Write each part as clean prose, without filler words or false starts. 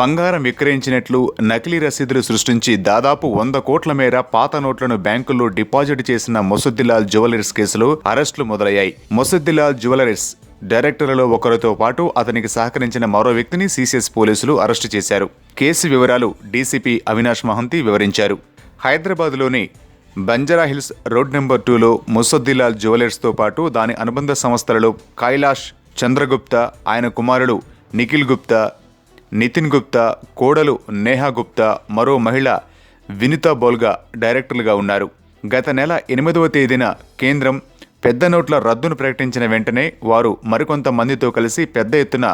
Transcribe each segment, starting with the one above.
బంగారం విక్రయించినట్లు నకిలీ రసీదులు సృష్టించి దాదాపు 100 కోట్ల మేర పాత నోట్లను బ్యాంకుల్లో డిపాజిట్ చేసిన మొసద్దిలాల్ జ్యువెలర్స్ కేసులో అరెస్టులు మొదలయ్యాయి. మొసద్దిలాల్ జ్యువెలర్స్ డైరెక్టర్లలో ఒకరితో పాటు అతనికి సహకరించిన మరో వ్యక్తిని సిసిఎస్ పోలీసులు అరెస్టు చేశారు. కేసు వివరాలు డీసీపీ అవినాష్ మహంతి వివరించారు. హైదరాబాద్లోని బంజారాహిల్స్ రోడ్ నెంబర్ 2లో మొసద్దిలాల్ జ్యువెలర్స్తో పాటు దాని అనుబంధ సంస్థలలో కైలాష్ చంద్రగుప్తా, ఆయన కుమారుడు నిఖిల్ గుప్తా, నితిన్ గుప్తా, కోడలు నేహా గుప్తా, మరో మహిళ వినితా బోల్గా డైరెక్టర్లుగా ఉన్నారు. గత నెల 8వ తేదీన కేంద్రం పెద్ద నోట్ల రద్దును ప్రకటించిన వెంటనే వారు మరికొంత మందితో కలిసి పెద్ద ఎత్తున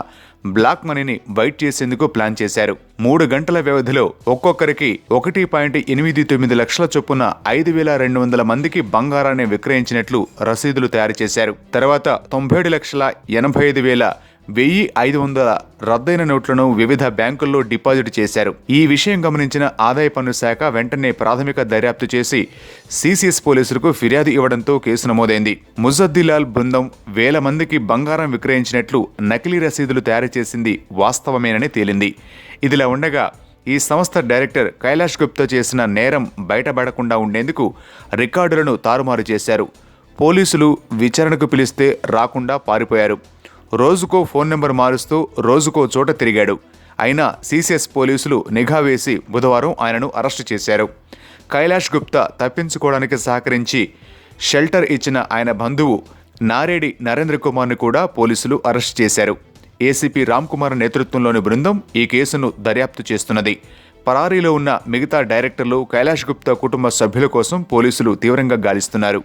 బ్లాక్ మనీని వైట్ చేసేందుకు ప్లాన్ చేశారు. 3 గంటల వ్యవధిలో ఒక్కొక్కరికి 1.89 లక్షల చొప్పున 5,200 మందికి బంగారాన్ని విక్రయించినట్లు రసీదులు తయారు చేశారు. తర్వాత 97,85,500 రద్దయిన నోట్లను వివిధ బ్యాంకుల్లో డిపాజిట్ చేశారు. ఈ విషయం గమనించిన ఆదాయ పన్ను శాఖ వెంటనే ప్రాథమిక దర్యాప్తు చేసి సిసిఎస్ పోలీసులకు ఫిర్యాదు ఇవ్వడంతో కేసు నమోదైంది. మొసద్దిలాల్ బృందం వేల మందికి బంగారం విక్రయించినట్లు నకిలీ రసీదులు తయారు చేసింది వాస్తవమేనని తేలింది. ఇదిలా ఉండగా ఈ సంస్థ డైరెక్టర్ కైలాష్ గుప్తా చేసిన నేరం బయటపడకుండా ఉండేందుకు రికార్డులను తారుమారు చేశారు. పోలీసులు విచారణకు పిలిస్తే రాకుండా పారిపోయారు. రోజుకో ఫోన్ నెంబర్ మారుస్తూ రోజుకో చోట తిరిగాడు. అయినా సిసిఎస్ పోలీసులు నిఘా వేసి బుధవారం ఆయనను అరెస్టు చేశారు. కైలాష్ గుప్తా తప్పించుకోవడానికి సహకరించి షెల్టర్ ఇచ్చిన ఆయన బంధువు నారేడి నరేంద్ర కుమార్ను కూడా పోలీసులు అరెస్టు చేశారు. ఏసీపీ రామ్ కుమార్ నేతృత్వంలోని బృందం ఈ కేసును దర్యాప్తు చేస్తున్నది. పరారీలో ఉన్న మిగతా డైరెక్టర్లు, కైలాష్ గుప్తా కుటుంబ సభ్యుల కోసం పోలీసులు తీవ్రంగా గాలిస్తున్నారు.